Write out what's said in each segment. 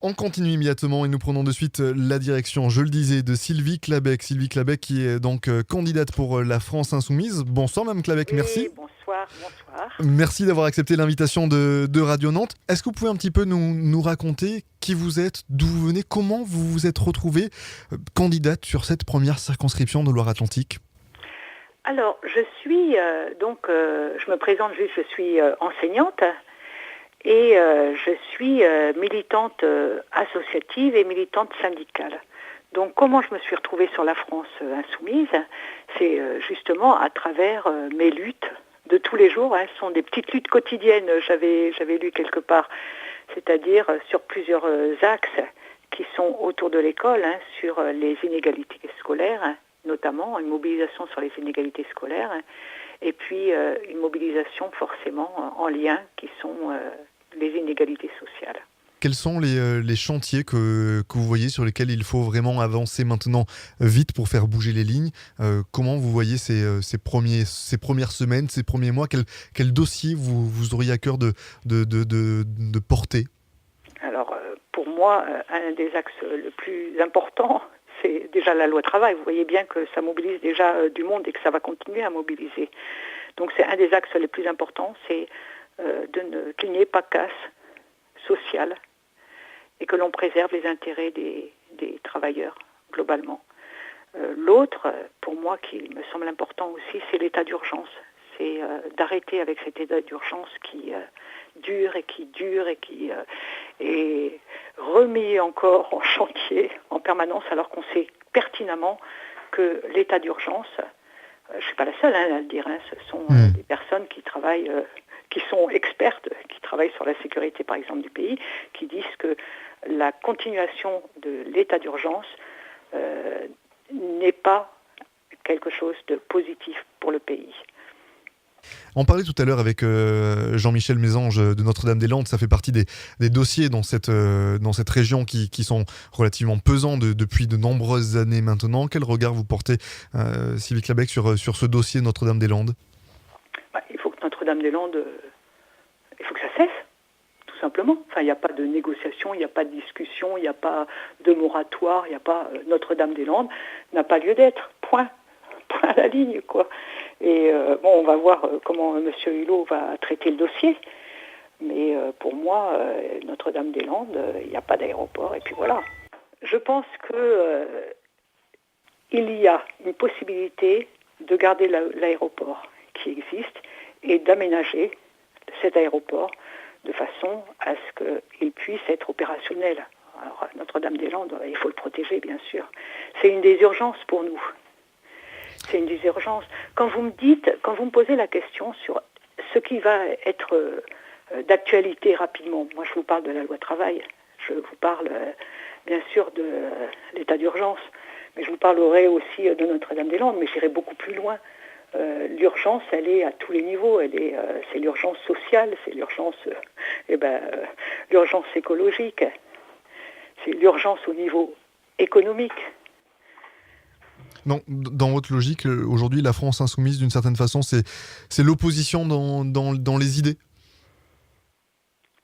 On continue immédiatement et nous prenons de suite la direction, je le disais, de Sylvie Clabecq. Sylvie Clabecq qui est donc candidate pour la France Insoumise. Bonsoir Mme Clabecq, Oui, merci. bonsoir. Merci d'avoir accepté l'invitation de Radio Nantes. Est-ce que vous pouvez un petit peu nous raconter qui vous êtes, d'où vous venez, comment vous vous êtes retrouvée candidate sur cette première circonscription de Loire-Atlantique ? Alors, je me présente juste, je suis enseignante et je suis militante associative et militante syndicale. Donc, comment je me suis retrouvée sur la France Insoumise ? C'est justement à travers mes luttes de tous les jours. Ce sont des petites luttes quotidiennes, j'avais lu quelque part, c'est-à-dire sur plusieurs axes qui sont autour de l'école, sur les inégalités scolaires, notamment une mobilisation sur les inégalités scolaires, et puis une mobilisation forcément en lien qui sont les inégalités sociales. Quels sont les chantiers que vous voyez sur lesquels il faut vraiment avancer maintenant vite pour faire bouger les lignes ? Comment vous voyez ces premières semaines, ces premiers mois ? Quel dossier vous auriez à cœur de porter ? Alors, pour moi, un des axes le plus important, c'est déjà la loi travail. Vous voyez bien que ça mobilise déjà du monde et que ça va continuer à mobiliser. Donc c'est un des axes les plus importants, c'est qu'il n'y ait pas casse sociale et que l'on préserve les intérêts des travailleurs globalement. L'autre, pour moi, qui me semble important aussi, c'est l'état d'urgence. C'est d'arrêter avec cet état d'urgence qui dure et qui est remis encore en chantier en permanence, alors qu'on sait pertinemment que l'état d'urgence, je ne suis pas la seule à le dire, ce sont des personnes qui travaillent, qui sont expertes, qui travaillent sur la sécurité par exemple du pays, qui disent que la continuation de l'état d'urgence n'est pas quelque chose de positif pour le pays. On parlait tout à l'heure avec Jean-Michel Mésange de Notre-Dame-des-Landes. Ça fait partie des dossiers dans cette région qui sont relativement pesants depuis de nombreuses années maintenant. Quel regard vous portez, Sylvie Clabecq, sur ce dossier Notre-Dame-des-Landes ? Il faut que Notre-Dame-des-Landes, il faut que ça cesse, tout simplement. Enfin, il n'y a pas de négociation, il n'y a pas de discussion, il n'y a pas de moratoire, il n'y a pas Notre-Dame-des-Landes n'a pas lieu d'être. Point à la ligne, quoi. Et on va voir comment M. Hulot va traiter le dossier. Mais pour moi, Notre-Dame-des-Landes, il n'y a pas d'aéroport. Et puis voilà. Je pense qu'il y a une possibilité de garder l'aéroport qui existe et d'aménager cet aéroport de façon à ce qu'il puisse être opérationnel. Alors, Notre-Dame-des-Landes, il faut le protéger, bien sûr. C'est une des urgences pour nous. C'est une des urgences. Quand vous me posez la question sur ce qui va être d'actualité rapidement, moi je vous parle de la loi travail, je vous parle bien sûr de l'état d'urgence, mais je vous parlerai aussi de Notre-Dame-des-Landes, mais j'irai beaucoup plus loin. L'urgence, elle est à tous les niveaux. C'est l'urgence sociale, c'est l'urgence écologique, c'est l'urgence au niveau économique. Non, dans votre logique, aujourd'hui, la France insoumise, d'une certaine façon, c'est l'opposition dans les idées.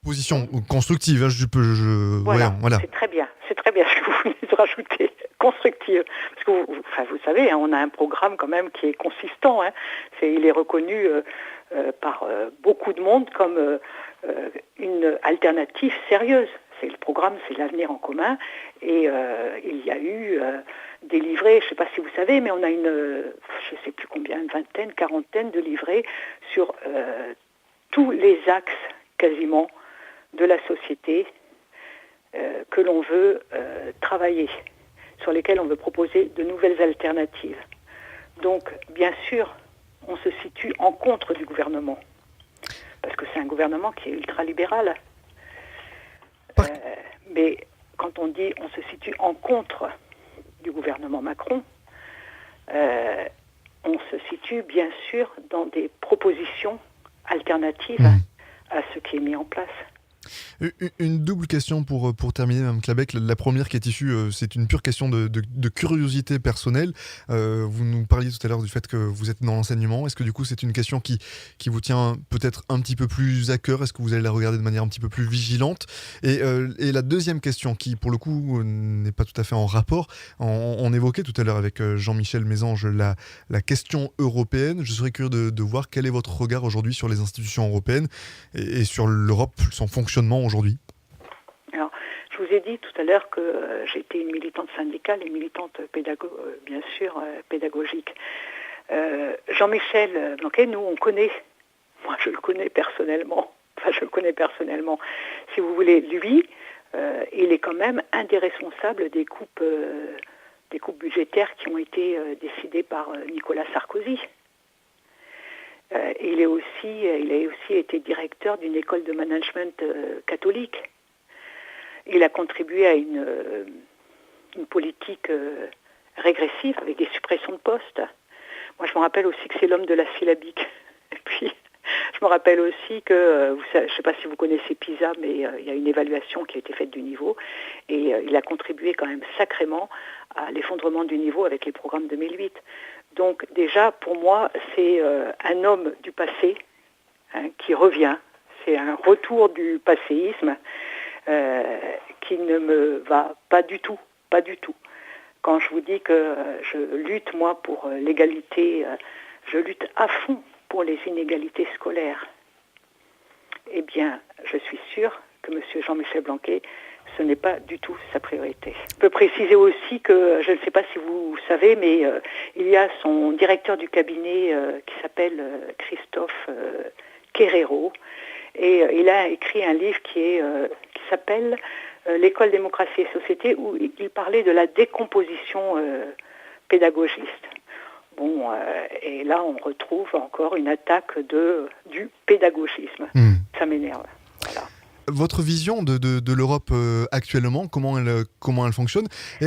Opposition constructive, Voilà. C'est très bien ce que vous venez de rajouter, constructive. Parce que vous savez, on a un programme quand même qui est consistant. Il est reconnu par beaucoup de monde comme une alternative sérieuse. Le programme, c'est l'avenir en commun. Et il y a eu des livrets, je ne sais pas si vous savez, mais on a je ne sais plus combien, une vingtaine, quarantaine de livrets sur tous les axes quasiment de la société que l'on veut travailler, sur lesquels on veut proposer de nouvelles alternatives. Donc, bien sûr, on se situe en contre du gouvernement, parce que c'est un gouvernement qui est ultralibéral. Mais quand on dit on se situe en contre du gouvernement Macron, on se situe bien sûr dans des propositions alternatives à ce qui est mis en place. Une double question pour terminer, Mme Clabec. La première qui est issue, c'est une pure question de curiosité personnelle. Vous nous parliez tout à l'heure du fait que vous êtes dans l'enseignement. Est-ce que du coup c'est une question qui vous tient peut-être un petit peu plus à cœur? Est-ce que vous allez la regarder de manière un petit peu plus vigilante? Et la deuxième question qui, pour le coup, n'est pas tout à fait en rapport. On évoquait tout à l'heure avec Jean-Michel Mésange la question européenne. Je serais curieux de voir quel est votre regard aujourd'hui sur les institutions européennes et sur l'Europe, son fonctionnement aujourd'hui. Alors, je vous ai dit tout à l'heure que j'étais une militante syndicale et militante bien sûr pédagogique. Jean-Michel Blanquer, nous on connaît, moi je le connais personnellement, si vous voulez, lui, il est quand même un des responsables des coupes budgétaires qui ont été décidées par Nicolas Sarkozy. Il a aussi été directeur d'une école de management catholique. Il a contribué à une politique régressive avec des suppressions de postes. Moi, je me rappelle aussi que c'est l'homme de la syllabique. Et puis, je me rappelle aussi que, je ne sais pas si vous connaissez PISA, mais il y a une évaluation qui a été faite du niveau. Et il a contribué quand même sacrément à l'effondrement du niveau avec les programmes 2008. Donc déjà, pour moi, c'est un homme du passé qui revient. C'est un retour du passéisme qui ne me va pas du tout. Quand je vous dis que je lutte, moi, pour l'égalité, je lutte à fond pour les inégalités scolaires, eh bien, je suis sûre que M. Jean-Michel Blanquer, ce n'est pas du tout sa priorité. Je peux préciser aussi que, je ne sais pas si vous savez, mais il y a son directeur du cabinet qui s'appelle Christophe Querero, et il a écrit un livre qui s'appelle L'école démocratie et société, où il parlait de la décomposition pédagogiste. Bon, et là on retrouve encore une attaque du pédagogisme. Ça m'énerve. Voilà. Votre vision de l'Europe actuellement, comment elle fonctionne? Et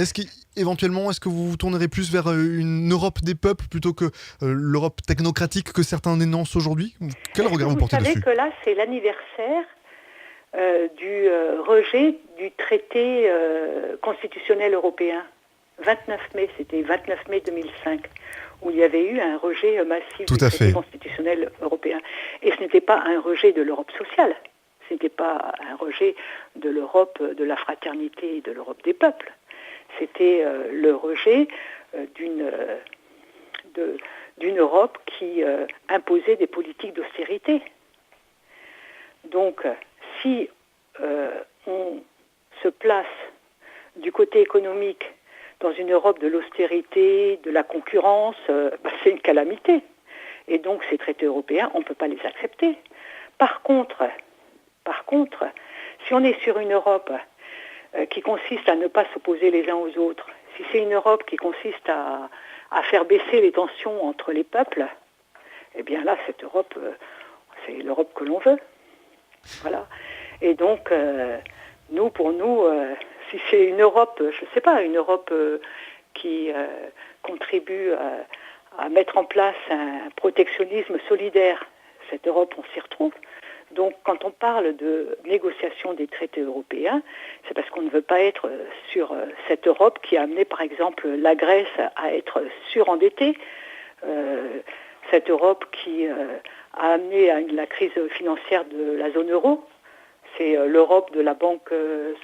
éventuellement, est-ce que vous vous tournerez plus vers une Europe des peuples plutôt que l'Europe technocratique que certains énoncent aujourd'hui? Quel regard vous portez dessus? Vous savez que là, c'est l'anniversaire du rejet du traité constitutionnel européen. 29 mai, c'était 29 mai 2005, où il y avait eu un rejet massif du traité constitutionnel européen. Et ce n'était pas un rejet de l'Europe sociale. Ce n'était pas un rejet de l'Europe, de la fraternité et de l'Europe des peuples. C'était le rejet d'une Europe qui imposait des politiques d'austérité. Donc, si on se place du côté économique dans une Europe de l'austérité, de la concurrence, c'est une calamité. Et donc, ces traités européens, on ne peut pas les accepter. Par contre, si on est sur une Europe qui consiste à ne pas s'opposer les uns aux autres, si c'est une Europe qui consiste à faire baisser les tensions entre les peuples, eh bien là, cette Europe, c'est l'Europe que l'on veut. Voilà. Et donc, pour nous, si c'est une Europe, je ne sais pas, une Europe qui contribue à mettre en place un protectionnisme solidaire, cette Europe, on s'y retrouve. Donc, quand on parle de négociation des traités européens, c'est parce qu'on ne veut pas être sur cette Europe qui a amené, par exemple, la Grèce à être surendettée, cette Europe qui a amené à la crise financière de la zone euro. C'est l'Europe de la Banque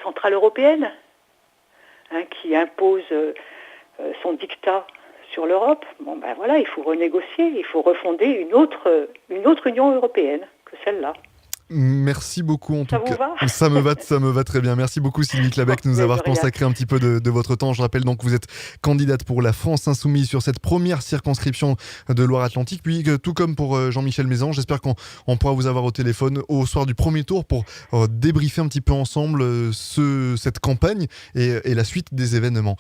centrale européenne qui impose son dictat sur l'Europe. Bon, ben voilà, il faut renégocier, il faut refonder une autre Union européenne que celle-là. Merci beaucoup en tout cas. Ça me va très bien. Merci beaucoup Sylvie Clabec de nous avoir consacré un petit peu de votre temps. Je rappelle donc que vous êtes candidate pour la France Insoumise sur cette première circonscription de Loire-Atlantique. Puis tout comme pour Jean-Michel Mésange, j'espère qu'on pourra vous avoir au téléphone au soir du premier tour pour débriefer un petit peu ensemble cette campagne et la suite des événements.